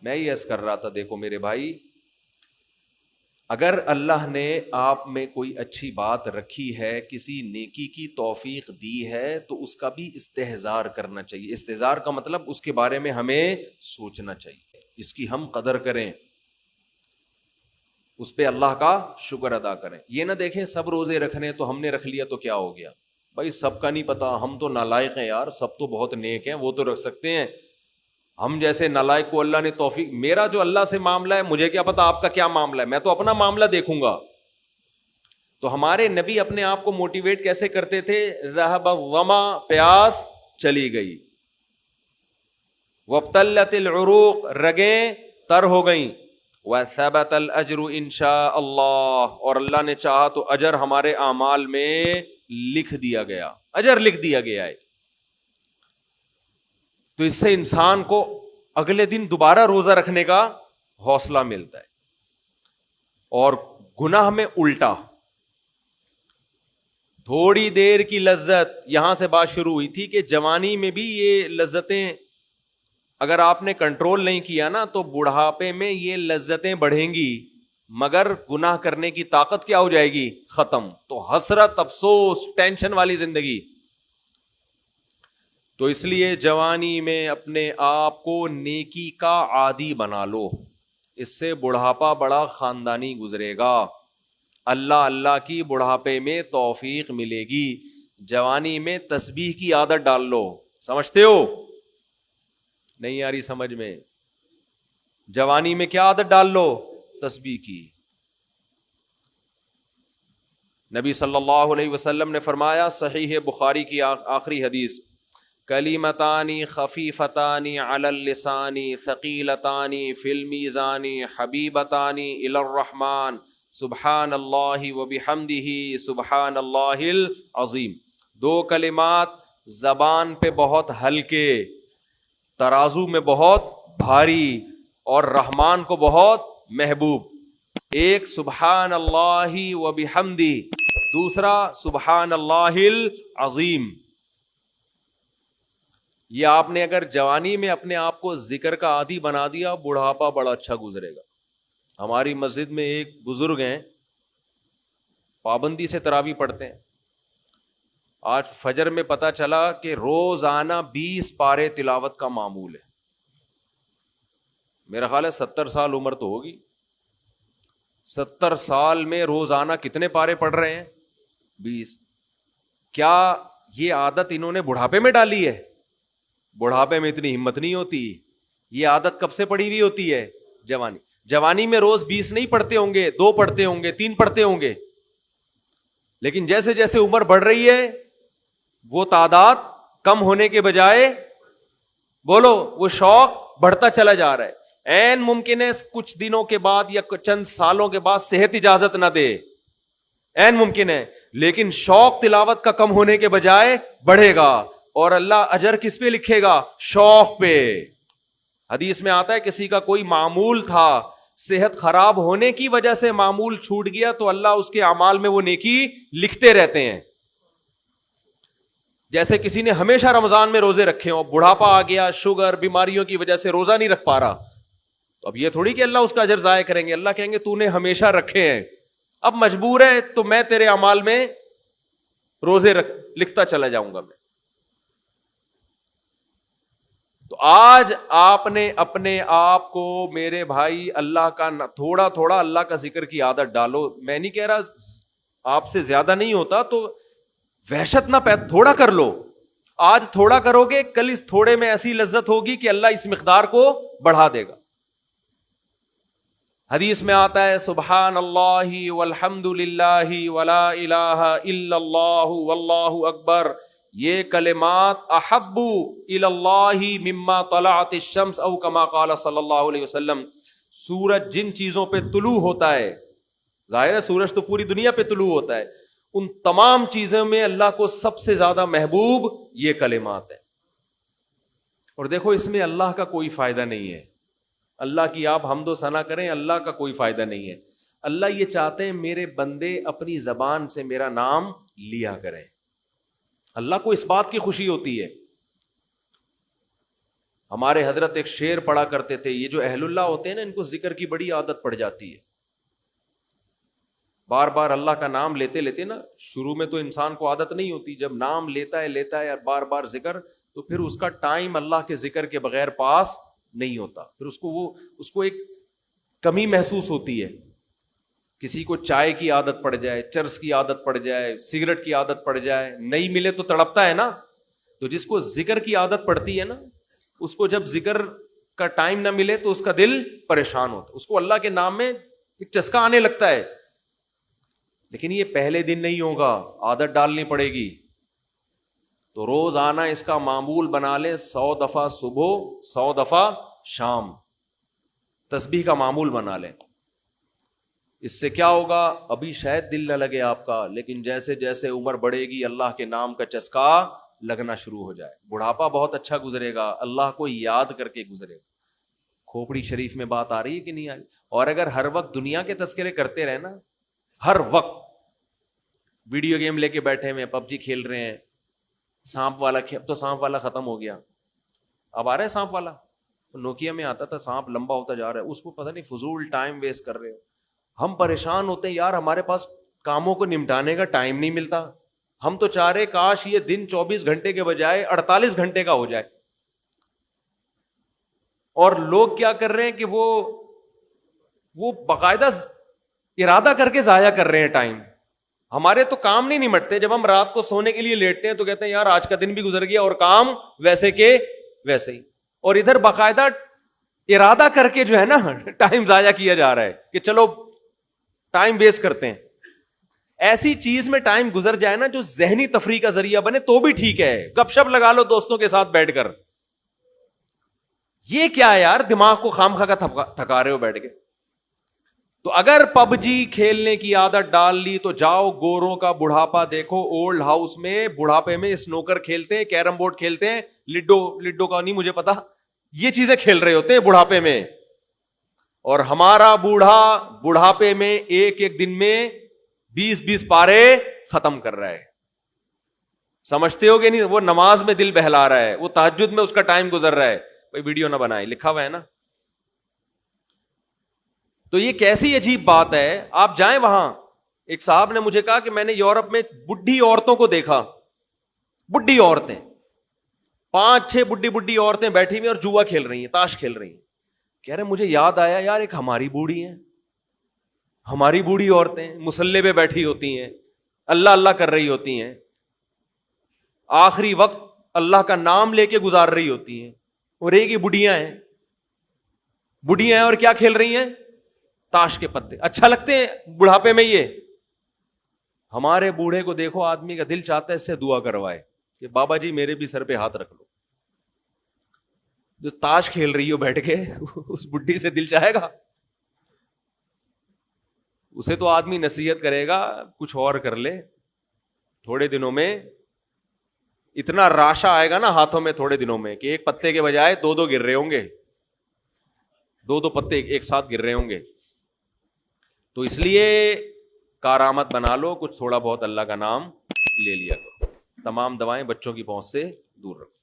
میں یہ عرض کر رہا تھا، دیکھو میرے بھائی، اگر اللہ نے آپ میں کوئی اچھی بات رکھی ہے، کسی نیکی کی توفیق دی ہے، تو اس کا بھی استحضار کرنا چاہیے۔ استحضار کا مطلب اس کے بارے میں ہمیں سوچنا چاہیے، اس کی ہم قدر کریں، اس پہ اللہ کا شکر ادا کریں۔ یہ نہ دیکھیں سب روزے رکھنے تو ہم نے رکھ لیا تو کیا ہو گیا، بھائی سب کا نہیں پتا، ہم تو نالائق ہیں یار، سب تو بہت نیک ہیں، وہ تو رکھ سکتے ہیں، ہم جیسے نالائق کو اللہ نے توفیق، میرا جو اللہ سے معاملہ ہے مجھے کیا پتا آپ کا کیا معاملہ ہے، میں تو اپنا معاملہ دیکھوں گا۔ تو ہمارے نبی اپنے آپ کو موٹیویٹ کیسے کرتے تھے؟ ذهب الظما، پیاس چلی گئی، وابتلت العروق، رگیں تر ہو گئیں، وثبت الاجر ان شاء اللہ، اور اللہ نے چاہا تو اجر ہمارے اعمال میں لکھ دیا گیا، اجر لکھ دیا گیا ہے۔ تو اس سے انسان کو اگلے دن دوبارہ روزہ رکھنے کا حوصلہ ملتا ہے۔ اور گناہ میں الٹا، تھوڑی دیر کی لذت، یہاں سے بات شروع ہوئی تھی کہ جوانی میں بھی یہ لذتیں اگر آپ نے کنٹرول نہیں کیا نا تو بڑھاپے میں یہ لذتیں بڑھیں گی، مگر گناہ کرنے کی طاقت کیا ہو جائے گی؟ ختم۔ تو حسرت، افسوس، ٹینشن والی زندگی۔ تو اس لیے جوانی میں اپنے آپ کو نیکی کا عادی بنا لو، اس سے بڑھاپا بڑا خاندانی گزرے گا، اللہ اللہ کی بڑھاپے میں توفیق ملے گی۔ جوانی میں تسبیح کی عادت ڈال لو، سمجھتے ہو؟ نہیں آ رہی سمجھ میں؟ جوانی میں کیا عادت ڈال لو؟ تسبیح کی۔ نبی صلی اللہ علیہ وسلم نے فرمایا، صحیح بخاری کی آخری حدیث، کلیمتانی خفیفتانی علی اللسان ثقیلتانی فی المیزان حبیبتانی الی الرحمن سبحان اللہ وبحمدہ سبحان اللہ العظیم۔ دو کلمات زبان پہ بہت ہلکے، ترازو میں بہت بھاری، اور رحمان کو بہت محبوب۔ ایک سبحان اللہ وبحمدہ، دوسرا سبحان اللہ العظیم۔ یہ آپ نے اگر جوانی میں اپنے آپ کو ذکر کا عادی بنا دیا، بڑھاپا بڑا اچھا گزرے گا۔ ہماری مسجد میں ایک بزرگ ہیں، پابندی سے تراویح پڑھتے ہیں، آج فجر میں پتا چلا کہ روزانہ 20 پارے تلاوت کا معمول ہے۔ میرا خیال ہے 70 سال عمر تو ہوگی، 70 سال میں روزانہ کتنے پارے پڑھ رہے ہیں؟ 20۔ کیا یہ عادت انہوں نے بڑھاپے میں ڈالی ہے؟ بڑھاپے میں اتنی ہمت نہیں ہوتی، یہ عادت کب سے پڑی ہوئی ہوتی ہے؟ جوانی میں روز 20 نہیں پڑھتے ہوں گے، 2 پڑھتے ہوں گے، 3 پڑھتے ہوں گے، لیکن جیسے جیسے عمر بڑھ رہی ہے وہ تعداد کم ہونے کے بجائے، بولو، وہ شوق بڑھتا چلا جا رہا ہے۔ عین ممکن ہے کچھ دنوں کے بعد یا چند سالوں کے بعد صحت اجازت نہ دے، عین ممکن ہے، لیکن شوق تلاوت کا کم ہونے کے بجائے بڑھے گا، اور اللہ اجر کس پہ لکھے گا؟ شوق پہ۔ حدیث میں آتا ہے کسی کا کوئی معمول تھا، صحت خراب ہونے کی وجہ سے معمول چھوٹ گیا تو اللہ اس کے اعمال میں وہ نیکی لکھتے رہتے ہیں۔ جیسے کسی نے ہمیشہ رمضان میں روزے رکھے ہوں، بڑھاپا آ گیا، شوگر، بیماریوں کی وجہ سے روزہ نہیں رکھ پا رہا، تو اب یہ تھوڑی کہ اللہ اس کا اجر ضائع کریں گے، اللہ کہیں گے تو نے ہمیشہ رکھے ہیں، اب مجبور ہے تو میں تیرے اعمال میں روزے لکھتا چلا جاؤں گا میں۔ تو آج آپ نے اپنے آپ کو، میرے بھائی، اللہ کا تھوڑا تھوڑا اللہ کا ذکر کی عادت ڈالو۔ میں نہیں کہہ رہا آپ سے زیادہ نہیں ہوتا تو وحشت نہ تھوڑا کر لو، آج تھوڑا کرو گے، کل اس تھوڑے میں ایسی لذت ہوگی کہ اللہ اس مقدار کو بڑھا دے گا۔ حدیث میں آتا ہے سبحان اللہ والحمد للہ ولا الہ الا اللہ واللہ اکبر، یہ کلمات احب الی اللہ مما طلعت الشمس، او کما قال صلی اللہ علیہ وسلم۔ سورج جن چیزوں پہ طلوع ہوتا ہے، ظاہر ہے سورج تو پوری دنیا پہ طلوع ہوتا ہے، ان تمام چیزوں میں اللہ کو سب سے زیادہ محبوب یہ کلمات ہیں۔ اور دیکھو اس میں اللہ کا کوئی فائدہ نہیں ہے، اللہ کی آپ حمد و ثنا کریں، اللہ کا کوئی فائدہ نہیں ہے۔ اللہ یہ چاہتے ہیں میرے بندے اپنی زبان سے میرا نام لیا کریں، اللہ کو اس بات کی خوشی ہوتی ہے۔ ہمارے حضرت ایک شعر پڑھا کرتے تھے, یہ جو اہل اللہ ہوتے ہیں نا ان کو ذکر کی بڑی عادت پڑ جاتی ہے, بار بار اللہ کا نام لیتے لیتے نا, شروع میں تو انسان کو عادت نہیں ہوتی, جب نام لیتا ہے اور بار بار ذکر, تو پھر اس کا ٹائم اللہ کے ذکر کے بغیر پاس نہیں ہوتا, پھر اس کو ایک کمی محسوس ہوتی ہے. کسی کو چائے کی عادت پڑ جائے, چرس کی عادت پڑ جائے, سگریٹ کی عادت پڑ جائے, نہیں ملے تو تڑپتا ہے نا. تو جس کو ذکر کی عادت پڑتی ہے نا, اس کو جب ذکر کا ٹائم نہ ملے تو اس کا دل پریشان ہوتا, اس کو اللہ کے نام میں ایک چسکا آنے لگتا ہے. لیکن یہ پہلے دن نہیں ہوگا, عادت ڈالنی پڑے گی. تو روز آنا اس کا معمول بنا لیں, 100 دفعہ صبح 100 دفعہ شام تسبیح کا معمول بنا لیں. اس سے کیا ہوگا, ابھی شاید دل نہ لگے آپ کا, لیکن جیسے جیسے عمر بڑھے گی اللہ کے نام کا چسکا لگنا شروع ہو جائے. بڑھاپا بہت اچھا گزرے گا, اللہ کو یاد کر کے گزرے گا. کھوپڑی شریف میں بات آ رہی ہے کہ نہیں آ رہی؟ اور اگر ہر وقت دنیا کے تذکرے کرتے رہے نا, ہر وقت ویڈیو گیم لے کے بیٹھے ہوئے, پب جی کھیل رہے ہیں, سانپ والا, اب تو سانپ والا ختم ہو گیا, اب آ رہا ہے سانپ والا. نوکیا میں آتا تھا, سانپ لمبا ہوتا جا رہا ہے, اس کو پتہ نہیں فضول ٹائم ویسٹ کر رہے ہو. ہم پریشان ہوتے ہیں یار, ہمارے پاس کاموں کو نمٹانے کا ٹائم نہیں ملتا. ہم تو چاہ رہے کاش یہ دن 24 گھنٹے کے بجائے 48 گھنٹے کا ہو جائے. اور لوگ کیا کر رہے ہیں کہ وہ باقاعدہ ارادہ کر کے ضائع کر رہے ہیں ٹائم. ہمارے تو کام نہیں نمٹتے. جب ہم رات کو سونے کے لیے لیٹتے ہیں تو کہتے ہیں یار آج کا دن بھی گزر گیا اور کام ویسے کے ویسے ہی. اور ادھر باقاعدہ ارادہ کر کے جو ہے نا ٹائم ضائع کیا جا رہا ہے کہ چلو ٹائم ویسٹ کرتے ہیں. ایسی چیز میں ٹائم گزر جائے نا جو ذہنی تفریح کا ذریعہ بنے تو بھی ٹھیک ہے. گپ شپ لگا لو دوستوں کے ساتھ بیٹھ کر. یہ کیا ہے یار, دماغ کو خام خواہ کا تھکا رہے ہو بیٹھ کے. تو اگر پب جی کھیلنے کی عادت ڈال لی تو جاؤ گوروں کا بڑھاپا دیکھو. اولڈ ہاؤس میں بڑھاپے میں اسنوکر کھیلتے ہیں, کیرم بورڈ کھیلتے ہیں, لڈو کا نہیں مجھے پتا, یہ چیزیں کھیل رہے ہوتے ہیں بڑھاپے میں. اور ہمارا بوڑھا بڑھاپے میں ایک ایک دن میں 20 پارے ختم کر رہا ہے. سمجھتے ہو کہ نہیں؟ وہ نماز میں دل بہلا رہا ہے, وہ تہجد میں اس کا ٹائم گزر رہا ہے. بھائی ویڈیو نہ بنائے, لکھا ہوا ہے نا. تو یہ کیسی عجیب بات ہے. آپ جائیں وہاں, ایک صاحب نے مجھے کہا کہ میں نے یورپ میں بڈھی عورتوں کو دیکھا, بڈھی عورتیں 5-6 بڈھی عورتیں بیٹھی ہوئی اور جوا کھیل رہی ہیں, تاش کھیل رہی ہیں. کہہ رہے مجھے یاد آیا یار ایک ہماری بوڑھی ہیں, ہماری بوڑھی عورتیں مصلے پہ بیٹھی ہوتی ہیں, اللہ اللہ کر رہی ہوتی ہیں, آخری وقت اللہ کا نام لے کے گزار رہی ہوتی ہیں. اور ایک ہی بڑھیاں ہیں اور کیا کھیل رہی ہیں, تاش کے پتے. اچھا لگتے ہیں بڑھاپے میں یہ. ہمارے بوڑھے کو دیکھو, آدمی کا دل چاہتا ہے اس سے دعا کروائے کہ بابا جی میرے بھی سر پہ ہاتھ رکھ لو. جو تاش کھیل رہی ہو بیٹھ کے اس بڈھی سے دل چاہے گا؟ اسے تو آدمی نصیحت کرے گا کچھ اور کر لے. تھوڑے دنوں میں اتنا راشا آئے گا نا ہاتھوں میں, تھوڑے دنوں میں, کہ ایک پتے کے بجائے 2 گر رہے ہوں گے, 2 پتے ایک ساتھ گر رہے ہوں گے. تو اس لیے کارآمد بنا لو, کچھ تھوڑا بہت اللہ کا نام لے لیا کرو. تمام دوائیں بچوں کی پہنچ سے دور رکھو.